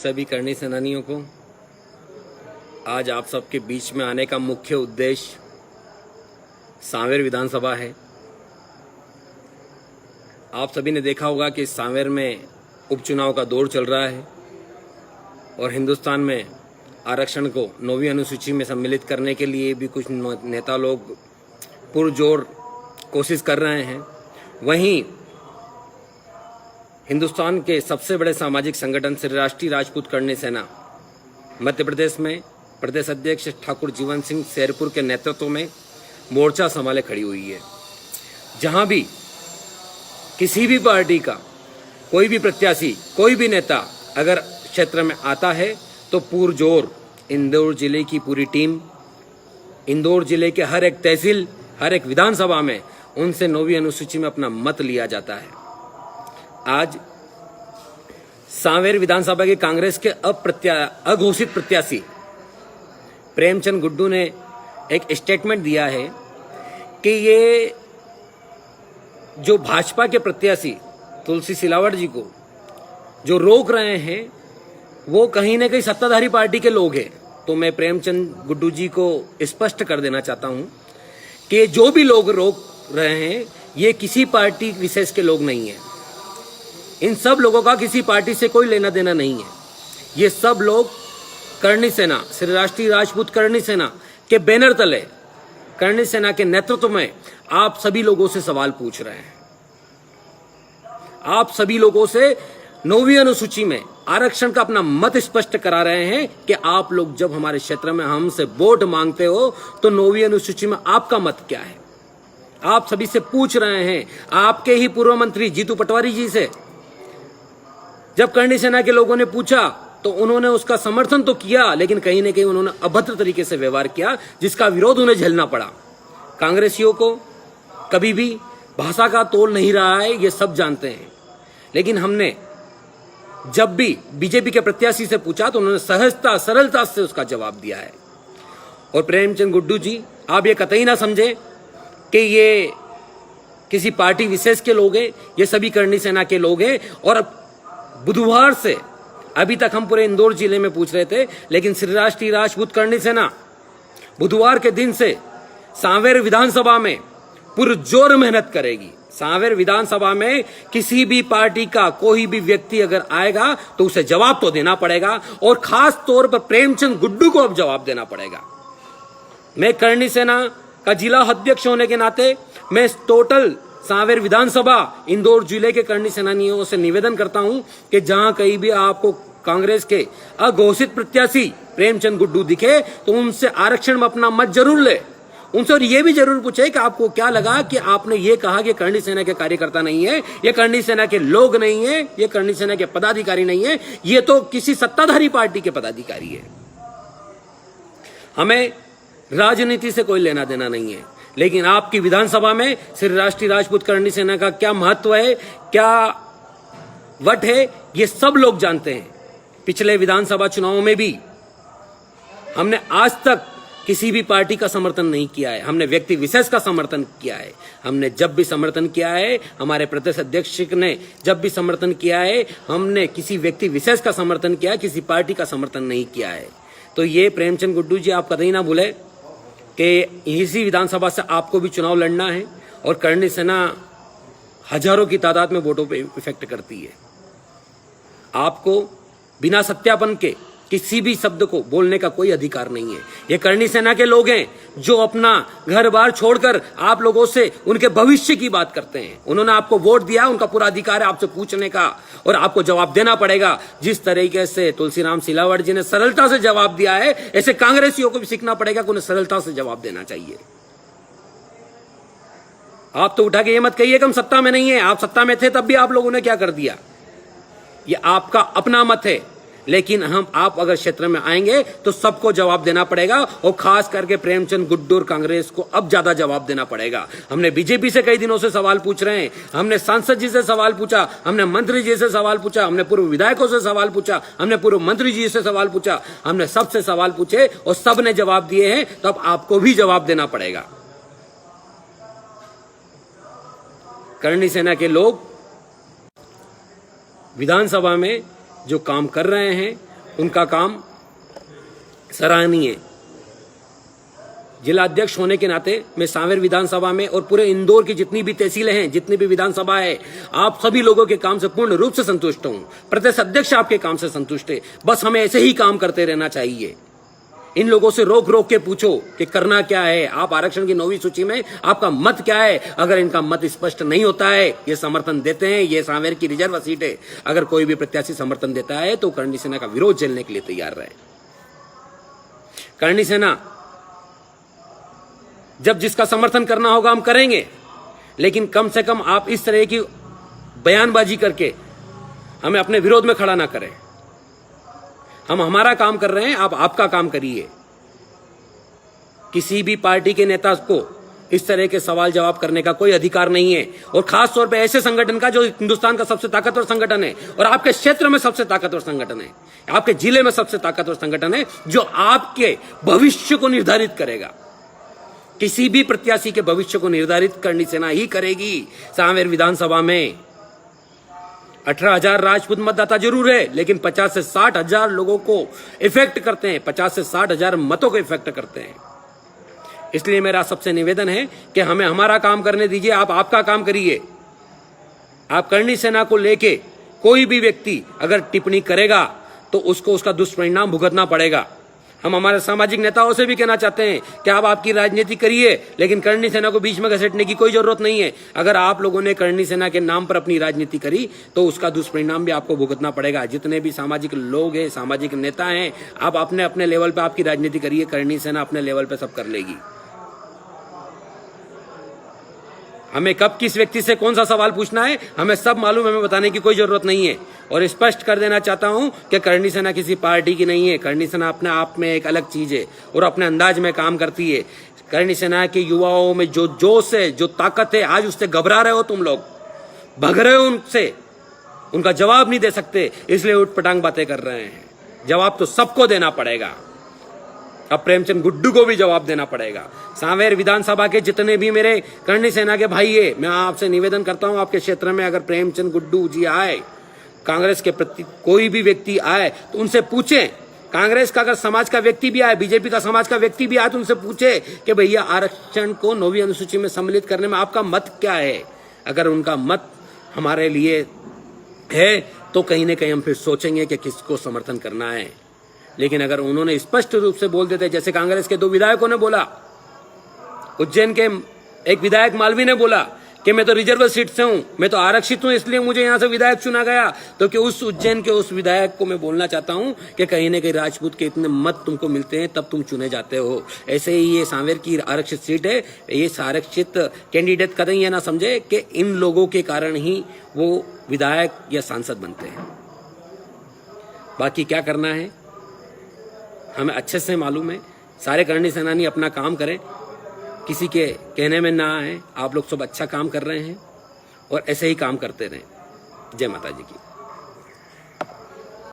सभी करणी सेनानियों को आज आप सबके बीच में आने का मुख्य उद्देश्य सांवेर विधानसभा है। आप सभी ने देखा होगा कि सांवेर में उपचुनाव का दौर चल रहा है और हिंदुस्तान में आरक्षण को 9वीं अनुसूची में सम्मिलित करने के लिए भी कुछ नेता लोग पुरजोर कोशिश कर रहे हैं। वहीं हिंदुस्तान के सबसे बड़े सामाजिक संगठन श्री राष्ट्रीय राजपूत करणी सेना मध्य प्रदेश में प्रदेश अध्यक्ष ठाकुर जीवन सिंह शेरपुर के नेतृत्व में मोर्चा संभाले खड़ी हुई है। जहां भी किसी भी पार्टी का कोई भी प्रत्याशी, कोई भी नेता अगर क्षेत्र में आता है तो पुरजोर इंदौर जिले की पूरी टीम, इंदौर जिले के हर एक तहसील, हर एक विधानसभा में उनसे 9वीं अनुसूची में अपना मत लिया जाता है। आज सांवेर विधानसभा की कांग्रेस के अघोषित प्रत्याशी प्रेमचंद गुड्डू ने एक स्टेटमेंट दिया है कि ये जो भाजपा के प्रत्याशी तुलसी सिलावट जी को जो रोक रहे हैं वो कहीं ना कहीं सत्ताधारी पार्टी के लोग हैं। तो मैं प्रेमचंद गुड्डू जी को स्पष्ट कर देना चाहता हूं कि जो भी लोग रोक रहे हैं ये किसी पार्टी विशेष के लोग नहीं हैं। इन सब लोगों का किसी पार्टी से कोई लेना देना नहीं है। ये सब लोग करणी सेना, श्री राष्ट्रीय राजपूत करणी सेना के बैनर तले, करणी सेना के नेतृत्व में आप सभी लोगों से सवाल पूछ रहे हैं। आप सभी लोगों से 9वीं अनुसूची में आरक्षण का अपना मत स्पष्ट करा रहे हैं कि आप लोग जब हमारे क्षेत्र में हमसे वोट मांगते हो तो 9वीं अनुसूची में आपका मत क्या है। आप सभी से पूछ रहे हैं। आपके ही पूर्व मंत्री जीतू पटवारी जी से जब करणी सेना के लोगों ने पूछा तो उन्होंने उसका समर्थन तो किया, लेकिन कहीं न कहीं उन्होंने अभद्र तरीके से व्यवहार किया, जिसका विरोध उन्हें झेलना पड़ा। कांग्रेसियों को कभी भी भाषा का तोल नहीं रहा है, ये सब जानते हैं। लेकिन हमने जब भी बीजेपी के प्रत्याशी से पूछा तो उन्होंने सहजता, सरलता से उसका जवाब दिया है। और प्रेमचंद गुड्डू जी, आप ये कतई ना समझे कि ये किसी पार्टी विशेष के लोग हैं, ये सभी करणी सेना के लोग हैं। और बुधवार से अभी तक हम पूरे इंदौर जिले में पूछ रहे थे, लेकिन श्री राष्ट्रीय राजपूत करणी सेना बुधवार के दिन से सांवेर विधानसभा में पुरजोर मेहनत करेगी। सांवेर विधानसभा में किसी भी पार्टी का कोई भी व्यक्ति अगर आएगा तो उसे जवाब तो देना पड़ेगा, और खास तौर पर प्रेमचंद गुड्डू को अब जवाब देना पड़ेगा। मैं करणी सेना का जिला अध्यक्ष होने के नाते मैं टोटल सांवेर विधानसभा इंदौर जिले के करणी सेनानियों से निवेदन करता हूं कि जहां कहीं भी आपको कांग्रेस के अघोषित प्रत्याशी प्रेमचंद गुड्डू दिखे तो उनसे आरक्षण में अपना मत जरूर ले। उनसे और ये भी जरूर पूछे कि आपको क्या लगा कि आपने ये कहा कि करणी सेना के कार्यकर्ता नहीं है, ये करणी सेना के लोग नहीं है, ये करणी सेना के पदाधिकारी नहीं है, ये तो किसी सत्ताधारी पार्टी के पदाधिकारी है। हमें राजनीति से कोई लेना देना नहीं है, लेकिन आपकी विधानसभा में श्री राष्ट्रीय राजपूत करणी सेना का क्या महत्व है, क्या वट है, ये सब लोग जानते हैं। पिछले विधानसभा चुनावों में भी हमने आज तक किसी भी पार्टी का समर्थन नहीं किया है, हमने व्यक्ति विशेष का समर्थन किया है। हमने जब भी समर्थन किया है, हमारे प्रदेश अध्यक्ष ने जब भी समर्थन किया है, हमने किसी व्यक्ति विशेष का समर्थन किया है, किसी पार्टी का समर्थन नहीं किया है। तो ये प्रेमचंद गुड्डू जी, आप कतई ना भूले कि इसी विधानसभा से आपको भी चुनाव लड़ना है, और करणी सेना हजारों की तादाद में वोटों पे इफेक्ट करती है। आपको बिना सत्यापन के किसी भी शब्द को बोलने का कोई अधिकार नहीं है। ये करणी सेना के लोग हैं जो अपना घर बार छोड़कर आप लोगों से उनके भविष्य की बात करते हैं। उन्होंने आपको वोट दिया, उनका पूरा अधिकार है आपसे पूछने का, और आपको जवाब देना पड़ेगा। जिस तरीके से तुलसीराम सिलावट जी ने सरलता से जवाब दिया है, ऐसे कांग्रेसियों को भी सीखना पड़ेगा कि उन्हें सरलता से जवाब देना चाहिए। आप तो उठा के ये मत कहिए कि हम सत्ता में नहीं है। आप सत्ता में थे तब भी आप लोगों ने क्या कर दिया, ये आपका अपना मत है। लेकिन आप अगर क्षेत्र में आएंगे तो सबको जवाब देना पड़ेगा, और खास करके प्रेमचंद गुड्डू और कांग्रेस को अब ज्यादा जवाब देना पड़ेगा। हमने बीजेपी से कई दिनों से सवाल पूछ रहे हैं, हमने सांसद जी से सवाल पूछा, हमने मंत्री जी से सवाल पूछा, हमने पूर्व विधायकों से सवाल पूछा, हमने पूर्व मंत्री जी से सवाल पूछा, हमने सबसे सवाल पूछे और सब ने जवाब दिए हैं। तो अब आपको भी जवाब देना पड़ेगा। करणी सेना के लोग विधानसभा में जो काम कर रहे हैं उनका काम सराहनीय है। जिला अध्यक्ष होने के नाते मैं सांवेर विधानसभा में और पूरे इंदौर की जितनी भी तहसीलें हैं, जितनी भी विधानसभा है, आप सभी लोगों के काम से पूर्ण रूप से संतुष्ट हूं। प्रदेश अध्यक्ष आपके काम से संतुष्ट है। बस हमें ऐसे ही काम करते रहना चाहिए। इन लोगों से रोक रोक के पूछो कि करना क्या है, आप आरक्षण की 9वीं सूची में आपका मत क्या है। अगर इनका मत स्पष्ट नहीं होता है, ये समर्थन देते हैं, ये सांवेर की रिजर्व सीट है, अगर कोई भी प्रत्याशी समर्थन देता है तो करणी सेना का विरोध झेलने के लिए तैयार रहे। करणी सेना जब जिसका समर्थन करना होगा हम करेंगे, लेकिन कम से कम आप इस तरह की बयानबाजी करके हमें अपने विरोध में खड़ा ना करें। हम हमारा काम कर रहे हैं, आप आपका काम करिए। किसी भी पार्टी के नेता को इस तरह के सवाल जवाब करने का कोई अधिकार नहीं है, और खास तौर पे ऐसे संगठन का जो हिंदुस्तान का सबसे ताकतवर संगठन है और आपके क्षेत्र में सबसे ताकतवर संगठन है, आपके जिले में सबसे ताकतवर संगठन है, जो आपके भविष्य को निर्धारित करेगा। किसी भी प्रत्याशी के भविष्य को निर्धारित करणी सेना ही करेगी। सांवेर विधानसभा में 18,000 राजपूत मतदाता जरूर है, लेकिन 50 से 60 हजार लोगों को इफेक्ट करते हैं, 50 से 60 हजार मतों को इफेक्ट करते हैं। इसलिए मेरा सबसे निवेदन है कि हमें हमारा काम करने दीजिए, आप आपका काम करिए। आप करणी सेना को लेके कोई भी व्यक्ति अगर टिप्पणी करेगा तो उसको उसका दुष्परिणाम भुगतना पड़ेगा। हम हमारे सामाजिक नेताओं से भी कहना चाहते हैं कि आप आपकी राजनीति करिए, लेकिन करणी सेना को बीच में घसीटने की कोई जरूरत नहीं है। अगर आप लोगों ने करणी सेना के नाम पर अपनी राजनीति करी तो उसका दुष्परिणाम भी आपको भुगतना पड़ेगा। जितने भी सामाजिक लोग हैं, सामाजिक नेता हैं, आप अपने अपने लेवल पे आपकी राजनीति करिए, करणी सेना अपने लेवल पे सब कर लेगी। हमें कब किस व्यक्ति से कौन सा सवाल पूछना है हमें सब मालूम, हमें बताने की कोई जरूरत नहीं है। और स्पष्ट कर देना चाहता हूं कि करणी सेना किसी पार्टी की नहीं है। करणी सेना अपने आप में एक अलग चीज है और अपने अंदाज में काम करती है। करणी सेना के युवाओं में जो जोश है, जो ताकत है, आज उससे घबरा रहे हो तुम लोग, भग रहे हो उनसे, उनका जवाब नहीं दे सकते, इसलिए उठपटांग बातें कर रहे हैं। जवाब तो सबको देना पड़ेगा। अब प्रेमचंद गुड्डू को भी जवाब देना पड़ेगा। सांवेर विधानसभा के जितने भी मेरे करणी सेना के भाई है, मैं आपसे निवेदन करता हूं, आपके क्षेत्र में अगर प्रेमचंद गुड्डू जी आए, कांग्रेस के प्रति कोई भी व्यक्ति आए तो उनसे पूछें। कांग्रेस का अगर समाज का व्यक्ति भी आए, बीजेपी का समाज का व्यक्ति भी आए तो उनसे पूछे कि भैया आरक्षण को 9वीं अनुसूची में सम्मिलित करने में आपका मत क्या है। अगर उनका मत हमारे लिए है तो कहीं ना कहीं हम फिर सोचेंगे कि किसको समर्थन करना है। लेकिन अगर उन्होंने स्पष्ट रूप से बोल देते, जैसे कांग्रेस के 2 विधायकों ने बोला, उज्जैन के एक विधायक मालवी ने बोला कि मैं तो रिजर्व सीट से हूं, मैं तो आरक्षित हूं, इसलिए मुझे यहां से विधायक चुना गया, तो कि उस उज्जैन के उस विधायक को मैं बोलना चाहता हूं कि कहीं ना कहीं राजपूत के इतने मत तुमको मिलते हैं तब तुम चुने जाते हो। ऐसे ही ये सांवेर की आरक्षित सीट है, ये आरक्षित कैंडिडेट कतई ये ना समझे कि इन लोगों के कारण ही वो विधायक या सांसद बनते हैं। बाकी क्या करना है हमें अच्छे से मालूम है। सारे करणी सेनानी अपना काम करें, किसी के कहने में ना आए। आप लोग सब अच्छा काम कर रहे हैं और ऐसे ही काम करते रहें। जय माता जी की।